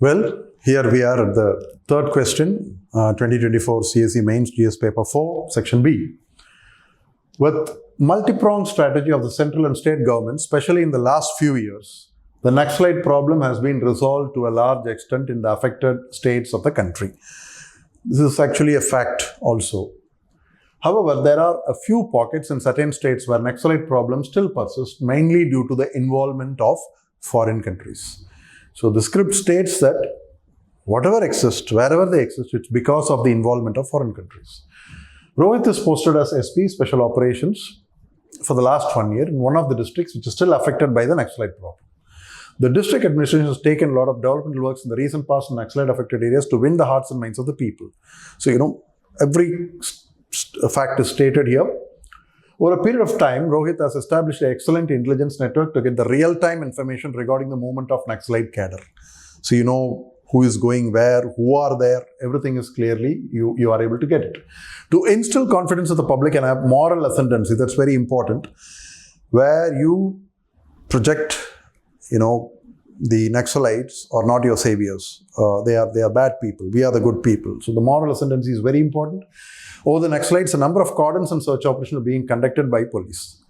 Well, here we are at the third question, 2024 CSE Mains GS Paper 4, Section B. With multi-pronged strategy of the central and state governments, especially in the last few years, the Naxalite problem has been resolved to a large extent in the affected states of the country. This is actually a fact also. However, there are a few pockets in certain states where Naxalite problems still persist, mainly due to the involvement of foreign countries. So the script states that whatever exists, wherever they exist, it's because of the involvement of foreign countries. Rohit is posted as SP, Special Operations, for the last 1 year in one of the districts which is still affected by the Naxalite problem. The district administration has taken a lot of developmental works in the recent past in Naxalite affected areas to win the hearts and minds of the people. So, every fact is stated here. Over a period of time, Rohit has established an excellent intelligence network to get the real-time information regarding the movement of Naxalite cadre. So you know who is going where, who are there, everything is clearly, you are able to get it. To instill confidence in the public and have moral ascendancy, that's very important, where you project, the Naxalites are not your saviors. They are bad people. We are the good people. So the moral ascendancy is very important. Over the Naxalites, a number of cordons and search operations are being conducted by police.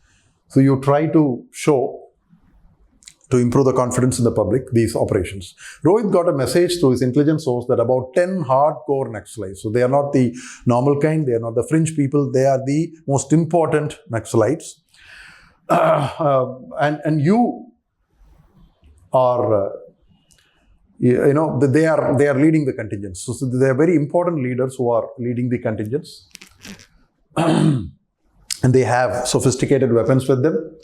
So you try to show, to improve the confidence in the public, these operations. Rohit got a message through his intelligence source that about 10 hardcore Naxalites, so they are not the normal kind, they are not the fringe people, they are the most important Naxalites. And you are, they are leading the contingents. So they are very important leaders who are leading the contingents. And they have sophisticated weapons with them.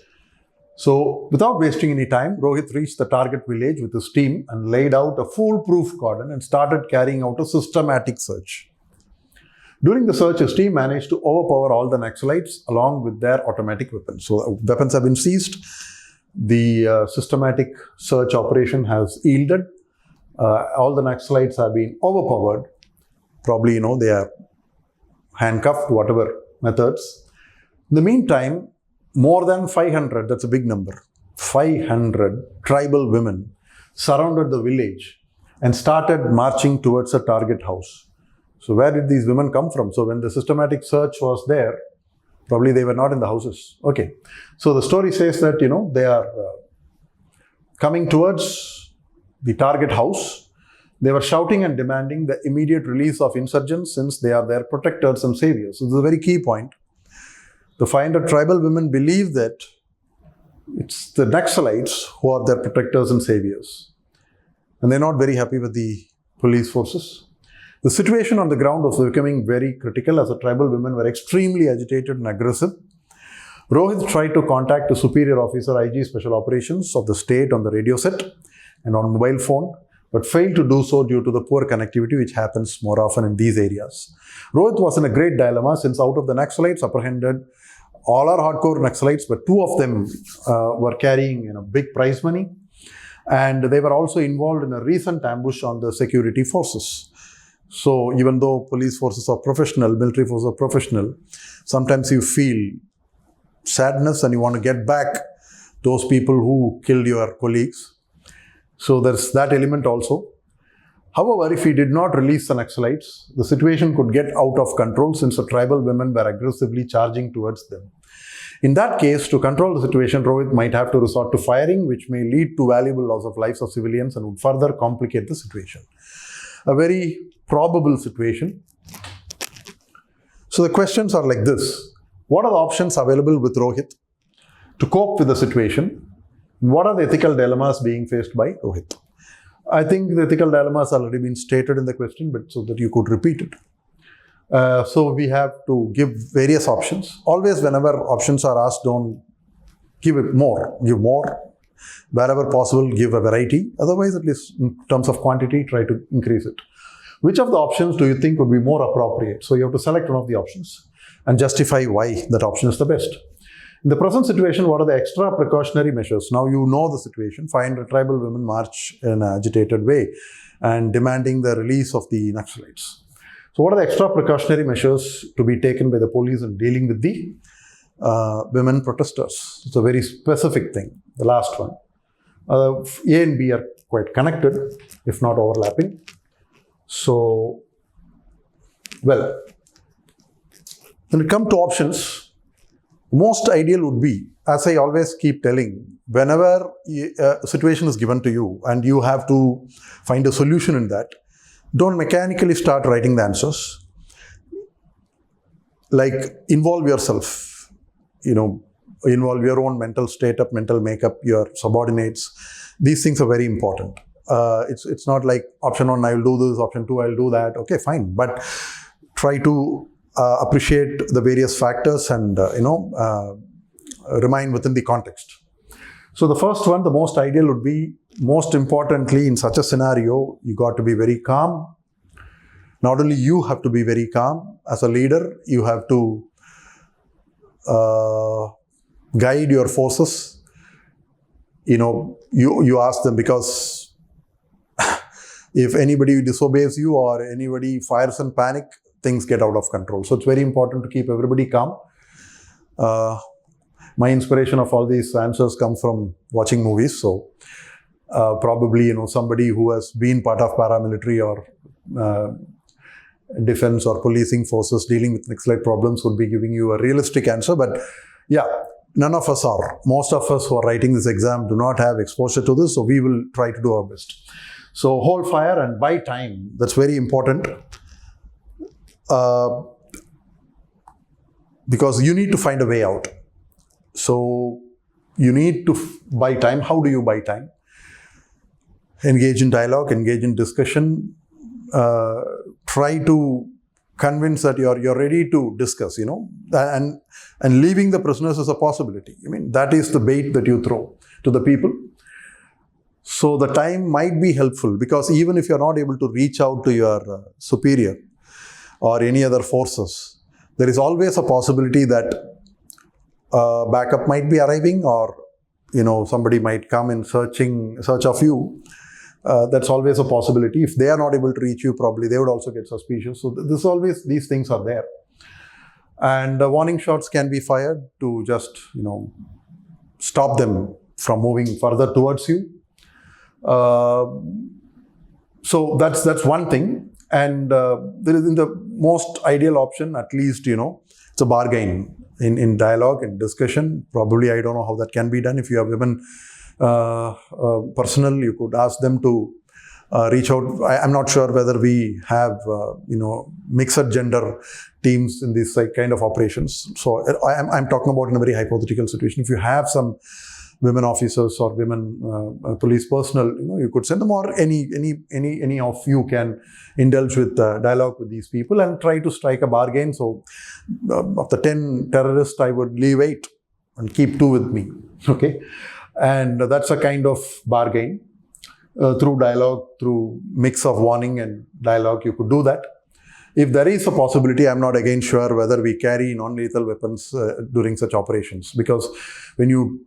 So without wasting any time, Rohit reached the target village with his team and laid out a foolproof cordon and started carrying out a systematic search. During the search, his team managed to overpower all the Naxalites along with their automatic weapons. So weapons have been seized. The systematic search operation has yielded. All the Naxalites have been overpowered. Probably, they are handcuffed, whatever methods. In the meantime, more than 500, that's a big number, 500 tribal women surrounded the village and started marching towards a target house. So where did these women come from? So when the systematic search was there, probably they were not in the houses. Okay. So the story says that, they are coming towards the target house. They were shouting and demanding the immediate release of insurgents since they are their protectors and saviors. So this is a very key point. The 500 tribal women believe that it's the Naxalites who are their protectors and saviors. And they're not very happy with the police forces. The situation on the ground was becoming very critical as the tribal women were extremely agitated and aggressive. Rohit tried to contact the superior officer, IG Special Operations of the state on the radio set and on mobile phone, but failed to do so due to the poor connectivity which happens more often in these areas. Rohit was in a great dilemma since out of the Naxalites apprehended, all are hardcore Naxalites, but 2 of them were carrying big prize money, and they were also involved in a recent ambush on the security forces. So even though police forces are professional, military forces are professional, sometimes you feel sadness and you want to get back those people who killed your colleagues. So there's that element also. However, if he did not release the Naxalites, the situation could get out of control since the tribal women were aggressively charging towards them. In that case, to control the situation, Rohit might have to resort to firing, which may lead to valuable loss of lives of civilians and would further complicate the situation. A very probable situation. So the questions are like this. What are the options available with Rohit to cope with the situation? What are the ethical dilemmas being faced by Rohit? I think the ethical dilemmas have already been stated in the question, but so that you could repeat it. So we have to give various options. Always whenever options are asked, don't give it more. Give more. Wherever possible, give a variety. Otherwise, at least in terms of quantity, try to increase it. Which of the options do you think would be more appropriate? So you have to select one of the options and justify why that option is the best. In the present situation, what are the extra precautionary measures? Now you know the situation. 500 tribal women march in an agitated way and demanding the release of the Naxalites. So what are the extra precautionary measures to be taken by the police in dealing with the women protesters? It's a very specific thing, the last one. A and B are quite connected, if not overlapping. So, well, when it comes to options, most ideal would be, as I always keep telling, whenever a situation is given to you and you have to find a solution in that, don't mechanically start writing the answers. Like, involve yourself, involve your own mental state up, mental makeup, your subordinates. These things are very important. It's not like option 1, I will do this, option 2, I will do that. Okay, fine. But try to appreciate the various factors and, remain within the context. So the first one, the most ideal would be, most importantly, in such a scenario, you got to be very calm. Not only you have to be very calm, as a leader, you have to guide your forces. You ask them, because if anybody disobeys you or anybody fires in panic, things get out of control. So it's very important to keep everybody calm. My inspiration of all these answers comes from watching movies. So probably, somebody who has been part of paramilitary or defense or policing forces dealing with Naxalite problems would be giving you a realistic answer. But yeah, none of us are. Most of us who are writing this exam do not have exposure to this, so we will try to do our best. So hold fire and buy time. That's very important. Because you need to find a way out. So you need to buy time. How do you buy time? Engage in dialogue, engage in discussion. Try to convince that you're ready to discuss, and leaving the prisoners is a possibility. That is the bait that you throw to the people. So the time might be helpful, because even if you're not able to reach out to your superior or any other forces, there is always a possibility that backup might be arriving, or somebody might come in search of you. That's always a possibility. If they are not able to reach you, probably they would also get suspicious. So these things are there. And warning shots can be fired to just, stop them from moving further towards you. So that's one thing. And there is, in the most ideal option, at least, it's a bargain in dialogue and discussion. Probably, I don't know how that can be done. If you have women personnel, you could ask them to reach out. I'm not sure whether we have, mixed gender teams in these kind of operations. So I'm talking about in a very hypothetical situation. If you have some women officers or women police personnel, you could send them, or any of you can indulge with dialogue with these people and try to strike a bargain. So of the 10 terrorists, I would leave 8 and keep 2 with me. Okay. And that's a kind of bargain. Through dialogue, through mix of warning and dialogue, you could do that. If there is a possibility, I'm not again sure whether we carry non-lethal weapons during such operations. Because when you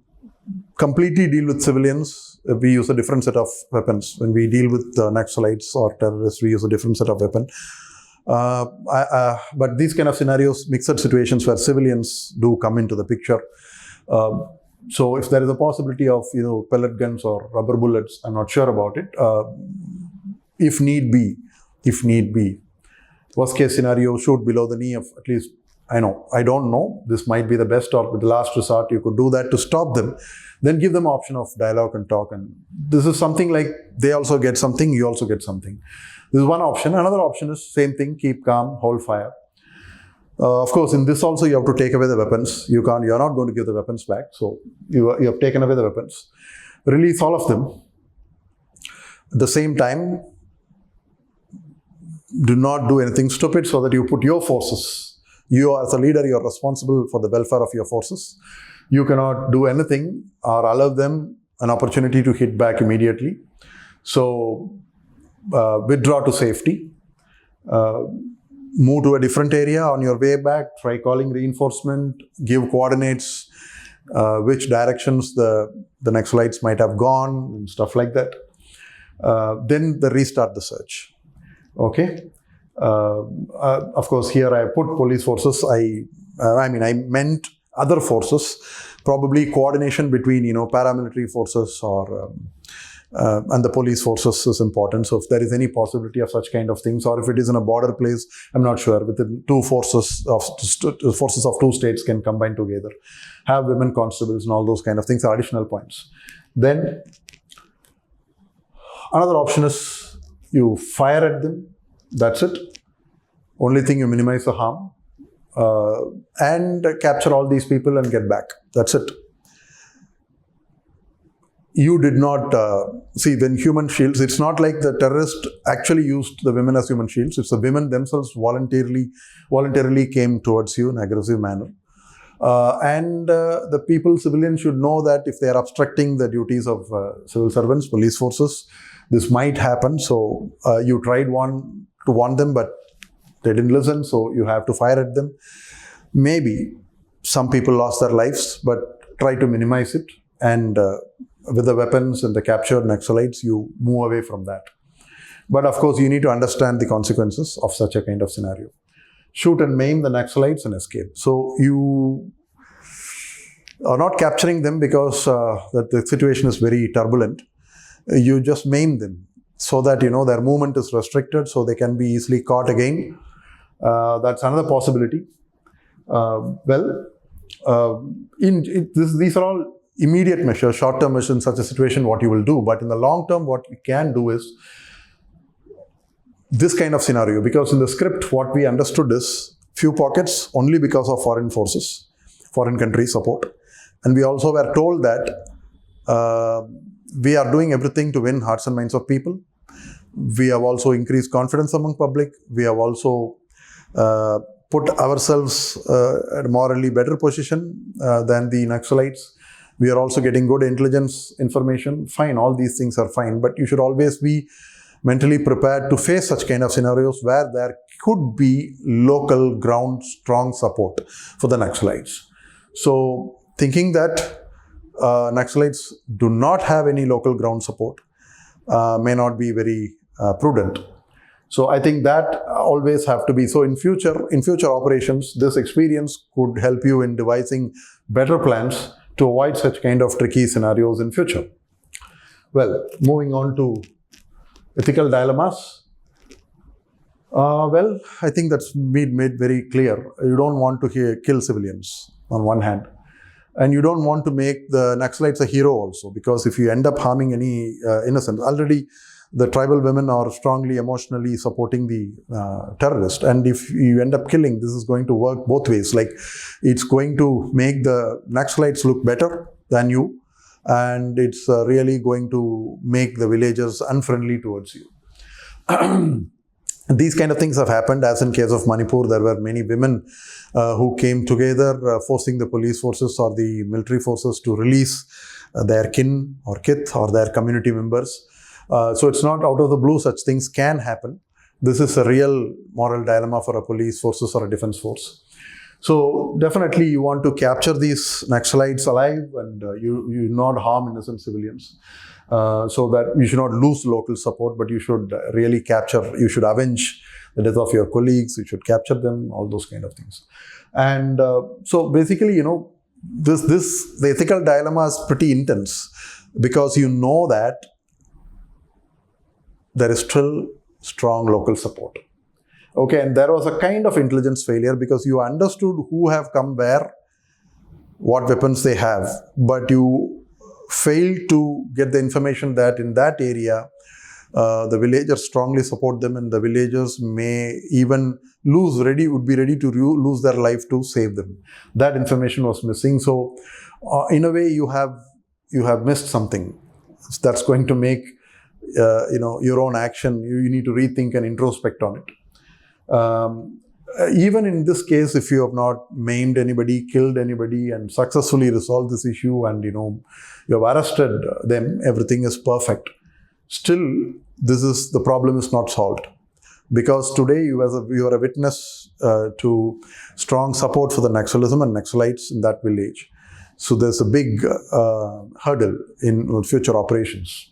completely deal with civilians, we use a different set of weapons. When we deal with Naxalites or terrorists, we use a different set of weapon. But these kind of scenarios, mixed situations where civilians do come into the picture. So if there is a possibility of, pellet guns or rubber bullets, I'm not sure about it. If need be, worst case scenario, shoot below the knee of at least, I don't know, this might be the best or the last resort. You could do that to stop them. Then give them option of dialogue and talk. And this is something like they also get something, you also get something. This is one option. Another option is same thing, keep calm, hold fire. Of course, in this also you have to take away the weapons. You're not going to give the weapons back. So you have taken away the weapons. Release all of them. At the same time, do not do anything stupid, so that you put your forces. You as a leader, you are responsible for the welfare of your forces. You cannot do anything or allow them an opportunity to hit back immediately. So withdraw to safety. Move to a different area on your way back, try calling reinforcement, give coordinates, which directions the Naxalites might have gone, and stuff like that. Then restart the search. Okay. Of course, here I put police forces. I meant other forces, probably coordination between, paramilitary forces or and the police forces is important. So if there is any possibility of such kind of things, or if it is in a border place, I'm not sure, within forces of two states can combine together, have women constables and all those kind of things are additional points. Then another option is you fire at them. That's it. Only thing, you minimize the harm and capture all these people and get back. That's it. You did not see when human shields, it's not like the terrorist actually used the women as human shields. It's the women themselves voluntarily came towards you in an aggressive manner. And the people, civilians, should know that if they are obstructing the duties of civil servants, police forces, this might happen. So you tried to warn them, but they didn't listen. So you have to fire at them. Maybe some people lost their lives, but try to minimize it. And with the weapons and the captured Naxalites, you move away from that. But of course, you need to understand the consequences of such a kind of scenario. Shoot and maim the Naxalites and escape. So you are not capturing them because that the situation is very turbulent. You just maim them so that, their movement is restricted, so they can be easily caught again. That's another possibility. These are all immediate measures, short-term measures in such a situation, what you will do. But in the long term, what you can do is this kind of scenario, because in the script, what we understood is few pockets only because of foreign forces, foreign country support. And we also were told that we are doing everything to win hearts and minds of people. We have also increased confidence among public. We have also put ourselves at a morally better position than the Naxalites. We are also getting good intelligence information. Fine, all these things are fine, but you should always be mentally prepared to face such kind of scenarios where there could be local ground strong support for the Naxalites. So thinking that Naxalites do not have any local ground support may not be very prudent. So I think that always have to be. So in future operations, this experience could help you in devising better plans to avoid such kind of tricky scenarios in future. Well, moving on to ethical dilemmas. I think that's made very clear. You don't want to kill civilians on one hand. And you don't want to make the Naxalites a hero also, because if you end up harming any innocent, already the tribal women are strongly emotionally supporting the terrorist. And if you end up killing, this is going to work both ways. Like, it's going to make the Naxalites look better than you, and it's really going to make the villagers unfriendly towards you. These kind of things have happened, as in case of Manipur. There were many women who came together, forcing the police forces or the military forces to release their kin or kith or their community members. So it's not out of the blue, such things can happen. This is a real moral dilemma for a police forces or a defense force. So definitely you want to capture these Naxalites alive, and you not harm innocent civilians. So that you should not lose local support, but you should really you should avenge the death of your colleagues, you should capture them, all those kind of things. And so basically, the ethical dilemma is pretty intense, because you know that there is still strong local support. Okay, and there was a kind of intelligence failure, because you understood who have come where, what weapons they have, but you failed to get the information that in that area, the villagers strongly support them, and the villagers may even would be ready to lose their life to save them. That information was missing. So in a way, you have missed something. That's going to make your own action. You need to rethink and introspect on it. Even in this case, if you have not maimed anybody, killed anybody, and successfully resolved this issue, and you have arrested them, everything is perfect. Still, the problem is not solved, because today you are a witness to strong support for the Naxalism and Naxalites in that village. So there's a big hurdle in future operations.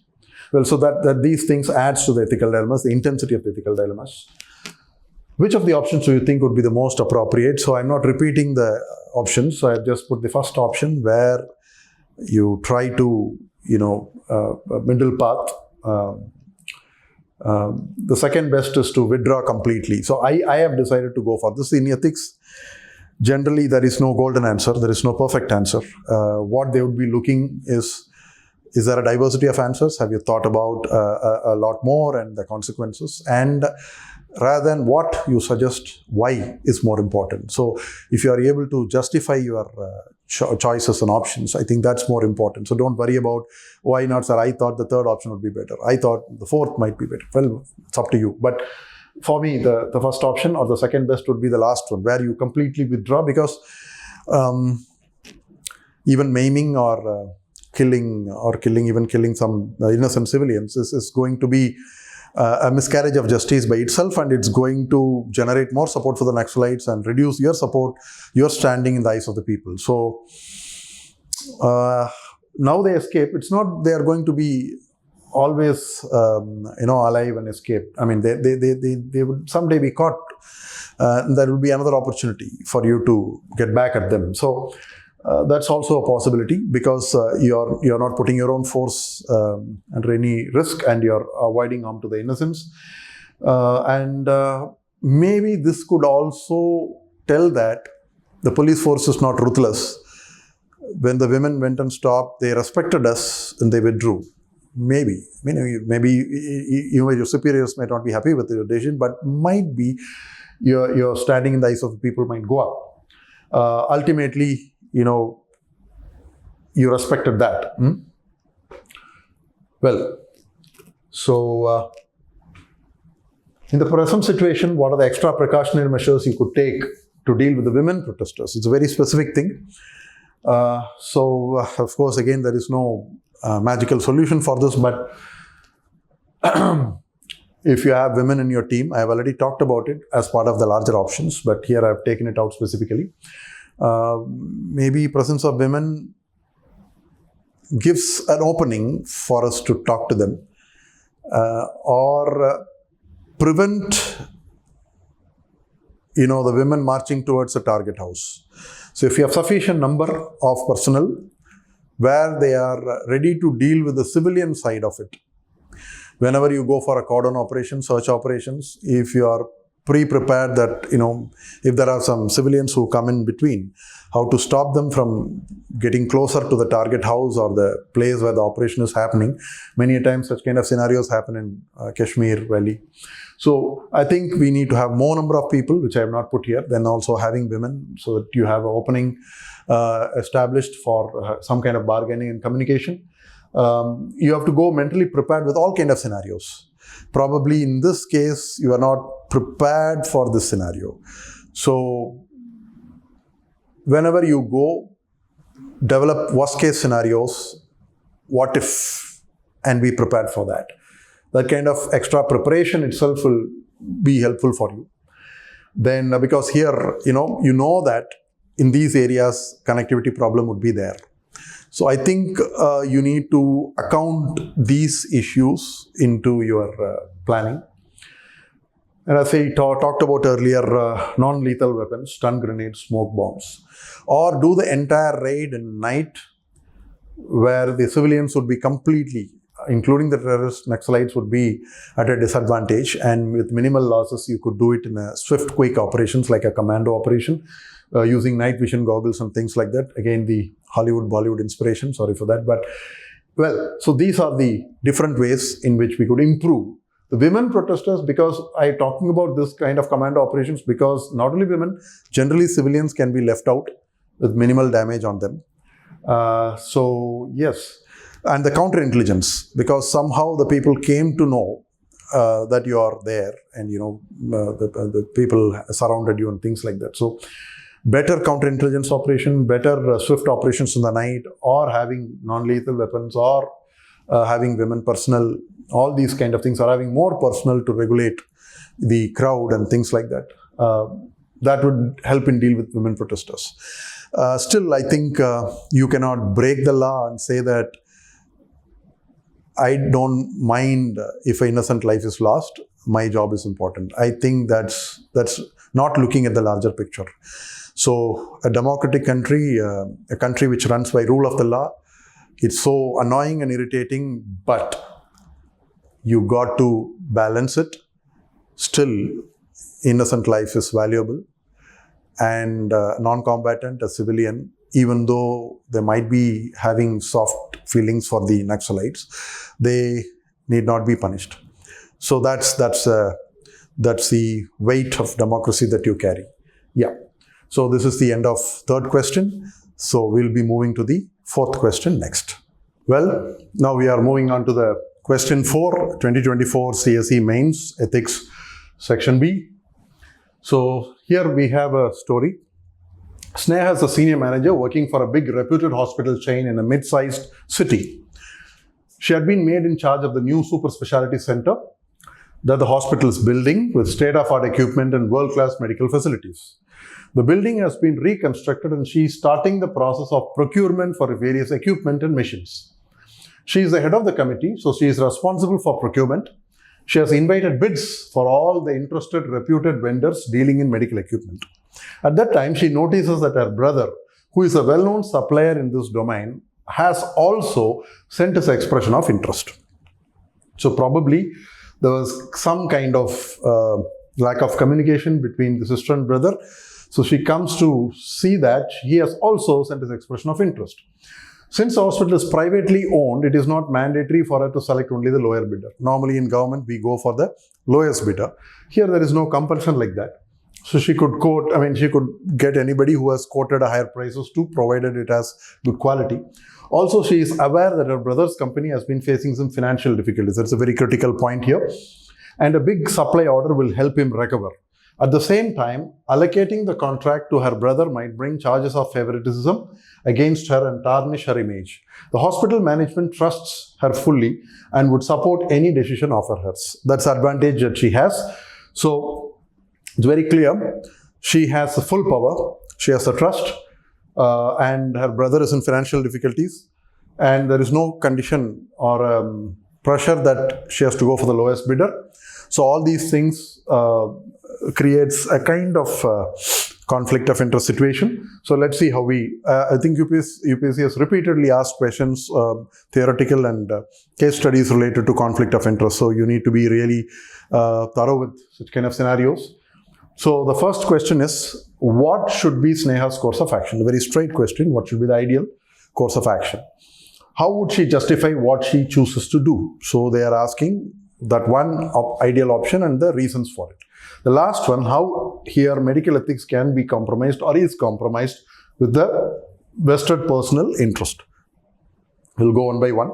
Well, so that these things adds to the ethical dilemmas, the intensity of the ethical dilemmas. Which of the options do you think would be the most appropriate? So I'm not repeating the options. So I've just put the first option, where you try to a middle path. The second best is to withdraw completely. So I have decided to go for this. In ethics, generally there is no golden answer. There is no perfect answer. What they would be looking is there a diversity of answers? Have you thought about a lot more and the consequences? And rather than what you suggest, why is more important. So if you are able to justify your choices and options, I think that's more important. So don't worry about why not, sir. I thought the third option would be better. I thought the fourth might be better. Well, it's up to you. But for me, the first option or the second best would be the last one, where you completely withdraw, because even maiming or killing some innocent civilians is going to be a miscarriage of justice by itself, and it's going to generate more support for the Naxalites and reduce your support, your standing in the eyes of the people. So now they escape. It's not they are going to be always alive and escape. I mean, they would someday be caught. There will be another opportunity for you to get back at them. So that's also a possibility, because you're not putting your own force under any risk, and you're avoiding harm to the innocents. And maybe this could also tell that the police force is not ruthless. When the women went and stopped, they respected us and they withdrew. Maybe your superiors might not be happy with your decision, but might be your standing in the eyes of the people might go up. Ultimately, you respected that. Well, so in the present situation, what are the extra precautionary measures you could take to deal with the women protesters? It's a very specific thing. So, of course, again, there is no magical solution for this, but if you have women in your team, I have already talked about it as part of the larger options, but here I have taken it out specifically. Maybe presence of women gives an opening for us to talk to them, or prevent the women marching towards a target house. So if you have sufficient number of personnel where they are ready to deal with the civilian side of it, whenever you go for a cordon operation, search operations, if you are pre-prepared that, if there are some civilians who come in between, how to stop them from getting closer to the target house or the place where the operation is happening. Many a times such kind of scenarios happen in Kashmir Valley. So I think we need to have more number of people, which I have not put here, then also having women, so that you have an opening established for some kind of bargaining and communication. You have to go mentally prepared with all kind of scenarios. Probably in this case, you are not prepared for this scenario. So whenever you go, develop worst case scenarios, what if, and be prepared for that. That kind of extra preparation itself will be helpful for you. Then because here, you know that in these areas, connectivity problem would be there. So I think you need to account these issues into your planning. And as I talked about earlier, non-lethal weapons, stun grenades, smoke bombs, or do the entire raid in night, where the civilians would be completely, including the terrorist Naxalites, would be at a disadvantage, and with minimal losses you could do it in a swift, quick operations like a commando operation, using night vision goggles and things like that. Again, the Bollywood inspiration, sorry for that. But, well, so these are the different ways in which we could improve the women protesters, because I'm talking about this kind of commando operations, because not only women, generally civilians can be left out with minimal damage on them. So, yes. And the counterintelligence, because somehow the people came to know that you are there, and the people surrounded you and things like that. So better counterintelligence operation, better swift operations in the night, or having non-lethal weapons, or having women personnel, all these kind of things, or having more personnel to regulate the crowd and things like that. That would help in deal with women protesters. Still, I think you cannot break the law and say that I don't mind if an innocent life is lost, my job is important. I think that's not looking at the larger picture. So a democratic country, a country which runs by rule of the law, It's so annoying and irritating, but you got to balance it. Still, innocent life is valuable. And non-combatant, a civilian, even though they might be having soft feelings for the Naxalites, they need not be punished. So that's the weight of democracy that you carry. Yeah. So this is the end of third question. So we'll be moving to the fourth question next. Well, now we are moving on to the question 4, 2024 CSE Mains Ethics Section B. So here we have a story. Sneha is a senior manager working for a big reputed hospital chain in a mid-sized city. She had been made in charge of the new super specialty center that the hospital is building with state-of-the-art equipment and world-class medical facilities. The building has been reconstructed and she is starting the process of procurement for various equipment and machines. She is the head of the committee, so she is responsible for procurement. She has invited bids for all the interested reputed vendors dealing in medical equipment. At that time, she notices that her brother, who is a well-known supplier in this domain, has also sent his expression of interest. So probably there was some kind of lack of communication between the sister and brother. So she comes to see that he has also sent his expression of interest. Since the hospital is privately owned, it is not mandatory for her to select only the lower bidder. Normally in government, we go for the lowest bidder. Here, there is no compulsion like that. So she could she could get anybody who has quoted a higher prices too, provided it has good quality. Also, she is aware that her brother's company has been facing some financial difficulties. That's a very critical point here. And a big supply order will help him recover. At the same time, allocating the contract to her brother might bring charges of favoritism against her and tarnish her image. The hospital management trusts her fully and would support any decision of hers. That's the advantage that she has. So it's very clear. She has the full power. She has the trust. And her brother is in financial difficulties. And there is no condition or pressure that she has to go for the lowest bidder. So all these things creates a kind of conflict of interest situation. So let's see how I think UPSC has repeatedly asked questions, theoretical and case studies related to conflict of interest. So you need to be really thorough with such kind of scenarios. So the first question is, what should be Sneha's course of action? A very straight question. What should be the ideal course of action? How would she justify what she chooses to do? So they are asking that one ideal option and the reasons for it. The last one, how here medical ethics can be compromised or is compromised with the vested personal interest. We'll go one by one.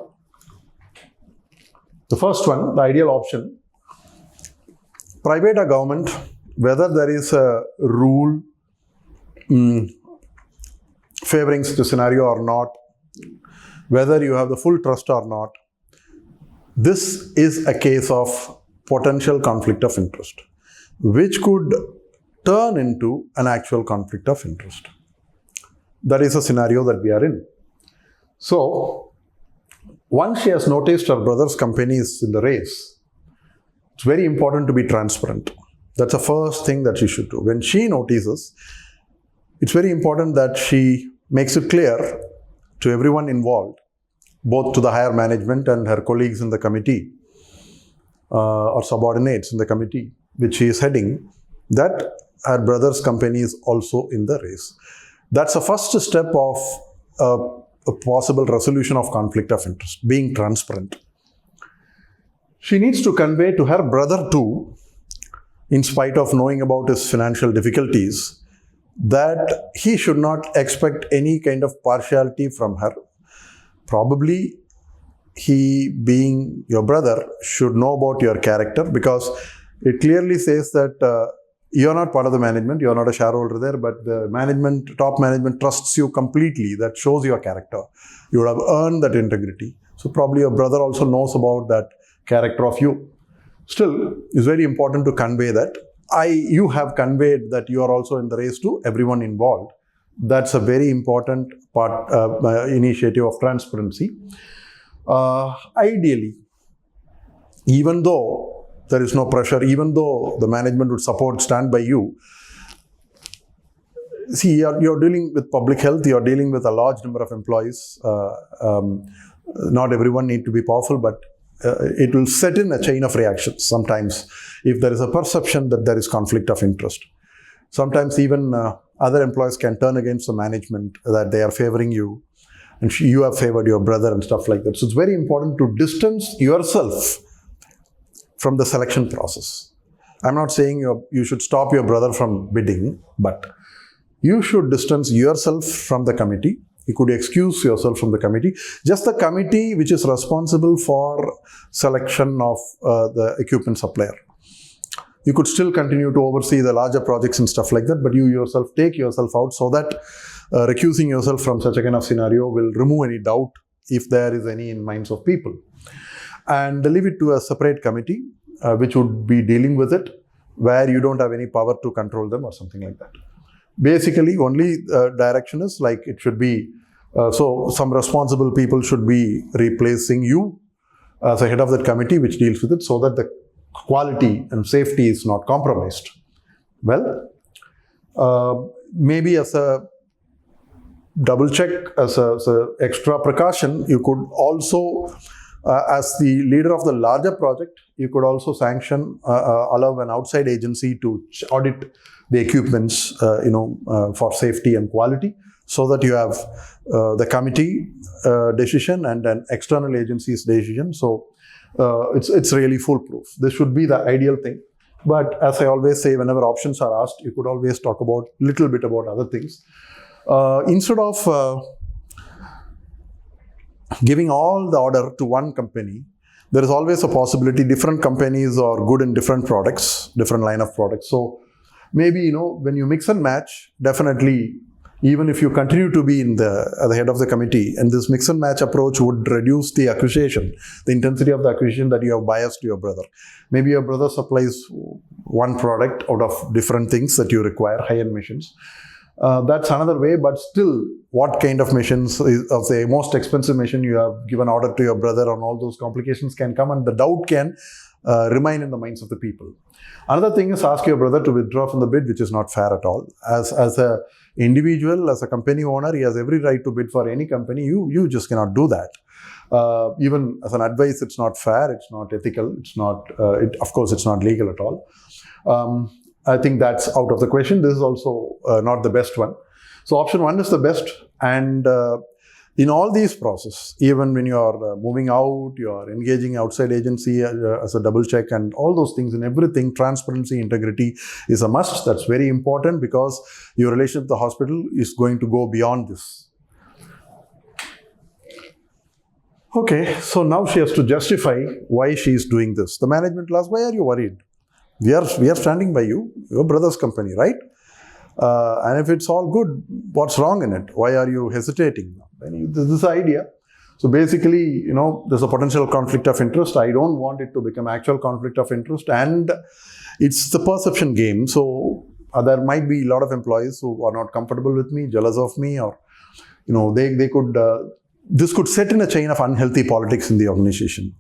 The first one, the ideal option, private or government, whether there is a rule favoring the scenario or not, whether you have the full trust or not, this is a case of potential conflict of interest, which could turn into an actual conflict of interest. That is a scenario that we are in. So, once she has noticed her brother's company is in the race, it's very important to be transparent. That's the first thing that she should do. When she notices, it's very important that she makes it clear to everyone involved, both to the higher management and her colleagues in the committee or subordinates in the committee, which she is heading, that her brother's company is also in the race. That's the first step of a possible resolution of conflict of interest, being transparent. She needs to convey to her brother too, in spite of knowing about his financial difficulties, that he should not expect any kind of partiality from her. Probably he, being your brother, should know about your character, because it clearly says that you're not part of the management, you're not a shareholder there, but the management, top management trusts you completely. That shows your character. You would have earned that integrity. So probably your brother also knows about that character of you. Still, it's very important to convey that. You have conveyed that you are also in the race to everyone involved. That's a very important part, initiative of transparency. Ideally, even though there is no pressure, even though the management would stand by you, see, you're dealing with public health, you're dealing with a large number of employees. Not everyone need to be powerful, but it will set in a chain of reactions sometimes if there is a perception that there is conflict of interest. Sometimes even other employees can turn against the management, that they are favoring you and you have favored your brother and stuff like that. So it's very important to distance yourself from the selection process. I'm not saying you should stop your brother from bidding, but you should distance yourself from the committee. You could excuse yourself from the committee. Just the committee which is responsible for selection of the equipment supplier. You could still continue to oversee the larger projects and stuff like that, but you yourself take yourself out so that recusing yourself from such a kind of scenario will remove any doubt if there is any in minds of people. And leave it to a separate committee which would be dealing with it, where you don't have any power to control them or something like that. Basically, only direction is like it should be, so some responsible people should be replacing you as a head of that committee which deals with it, so that the quality and safety is not compromised. Well, maybe as a double check, as a extra precaution, you could also, as the leader of the larger project, you could also sanction, allow an outside agency to audit the equipments, for safety and quality, so that you have the committee decision and an external agency's decision. So it's really foolproof. This should be the ideal thing. But as I always say, whenever options are asked, you could always talk about little bit about other things. Instead of giving all the order to one company, there is always a possibility different companies are good in different products, different line of products. So maybe, when you mix and match, definitely, even if you continue to be at the head of the committee, and this mix and match approach would reduce the accusation, the intensity of the accusation that you have biased to your brother. Maybe your brother supplies one product out of different things that you require, high-end machines. That's another way, but still, what kind of machines, of the most expensive machine you have given order to your brother, and all those complications can come, and the doubt can remain in the minds of the people. Another thing is, ask your brother to withdraw from the bid, which is not fair at all. As an individual, as a company owner, he has every right to bid for any company. You just cannot do that. Even as an advice, it's not fair, it's not ethical, it's not, of course, it's not legal at all. I think that's out of the question. This is also not the best one. So option one is the best. And in all these processes, even when you are moving out, you are engaging outside agency as a double check, and all those things, in everything, transparency, integrity is a must. That's very important, because your relationship with the hospital is going to go beyond this. Okay, so now she has to justify why she is doing this. The management will ask, why are you worried? We are standing by you, your brother's company, right? And if it's all good, what's wrong in it? Why are you hesitating? This is the idea. So basically, there's a potential conflict of interest. I don't want it to become actual conflict of interest, and it's the perception game. So there might be a lot of employees who are not comfortable with me, jealous of me, or they could. This could set in a chain of unhealthy politics in the organization.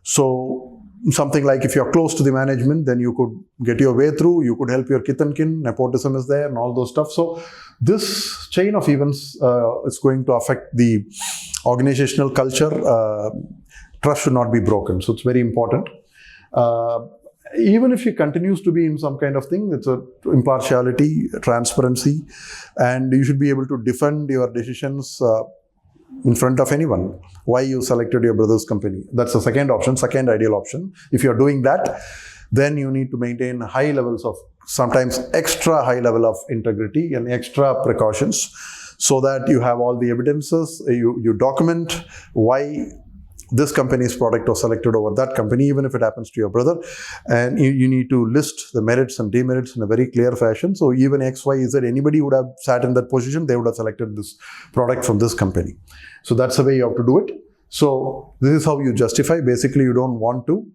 So something like, if you're close to the management, then you could get your way through, you could help your kith and kin, nepotism is there and all those stuff. So this chain of events is going to affect the organizational culture. Trust should not be broken. So it's very important. Even if he continues to be in some kind of thing, it's a impartiality, transparency, and you should be able to defend your decisions in front of anyone, why you selected your brother's company. That's the second option, second ideal option. If you're doing that, then you need to maintain high levels of, sometimes extra high level of integrity and extra precautions, so that you have all the evidences, you document why this company's product was selected over that company, even if it happens to your brother. And you need to list the merits and demerits in a very clear fashion. So even X, Y, Z, anybody would have sat in that position, they would have selected this product from this company. So that's the way you have to do it. So this is how you justify. Basically, you don't want to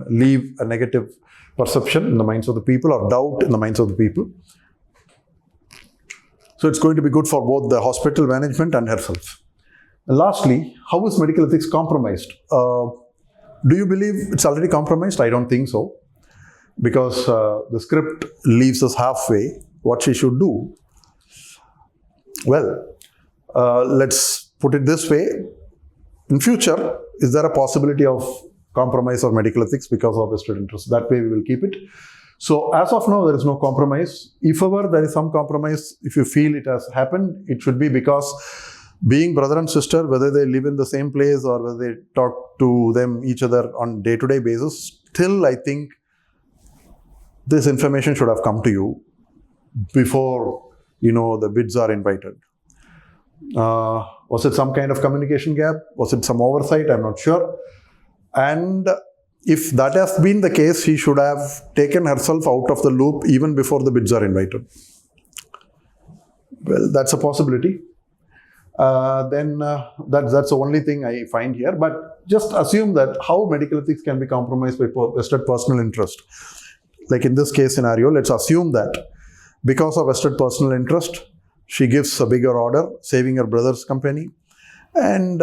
leave a negative perception in the minds of the people, or doubt in the minds of the people. So it's going to be good for both the hospital management and herself. And lastly, how is medical ethics compromised? Do you believe it's already compromised? I don't think so, because the script leaves us halfway. what she should do. Well, let's put it this way. In future, is there a possibility of compromise or medical ethics because of vested interest? That way we will keep it. So as of now, there is no compromise. If ever there is some compromise, if you feel it has happened, it should be because being brother and sister, whether they live in the same place or whether they talk to them each other on day-to-day basis, still I think this information should have come to you before, the bids are invited. Was it some kind of communication gap? Was it some oversight? I'm not sure. And if that has been the case, she should have taken herself out of the loop even before the bids are invited. Well, that's a possibility. That's the only thing I find here. But just assume that how medical ethics can be compromised by vested personal interest. Like in this case scenario, let's assume that because of vested personal interest, she gives a bigger order, saving her brother's company. And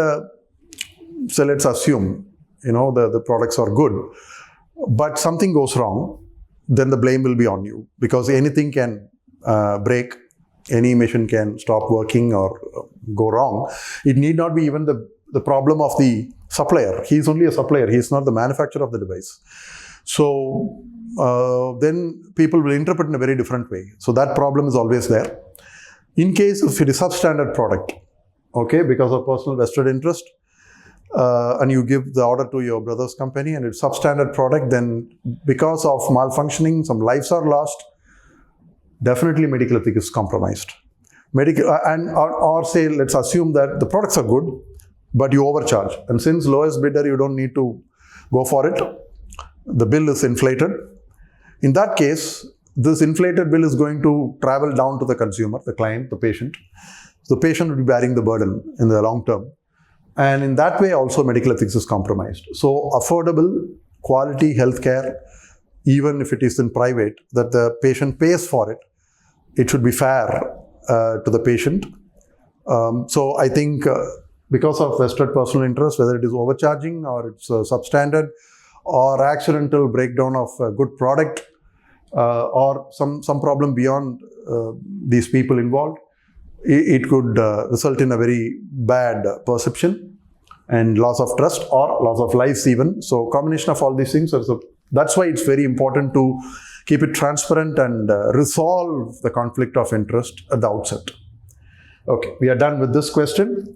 so let's assume, the products are good. But something goes wrong, then the blame will be on you. Because anything can break, any machine can stop working or go wrong. It need not be even the problem of the supplier. He is only a supplier. He is not the manufacturer of the device. So then people will interpret in a very different way. So that problem is always there. In case if it is substandard product, okay, because of personal vested interest, and you give the order to your brother's company and it's substandard product, then because of malfunctioning, some lives are lost, definitely medical ethics is compromised. Or say, let's assume that the products are good, but you overcharge. And since lowest bidder, you don't need to go for it. The bill is inflated. In that case, this inflated bill is going to travel down to the consumer, the client, the patient. So the patient will be bearing the burden in the long term. And in that way also medical ethics is compromised. So affordable, quality healthcare, even if it is in private, that the patient pays for it, it should be fair to the patient. So I think because of vested personal interest, whether it is overcharging or it's substandard or accidental breakdown of a good product, or some problem beyond these people involved, it could result in a very bad perception and loss of trust or loss of lives even. So combination of all these things, that's why it's very important to keep it transparent and resolve the conflict of interest at the outset. Okay, we are done with this question.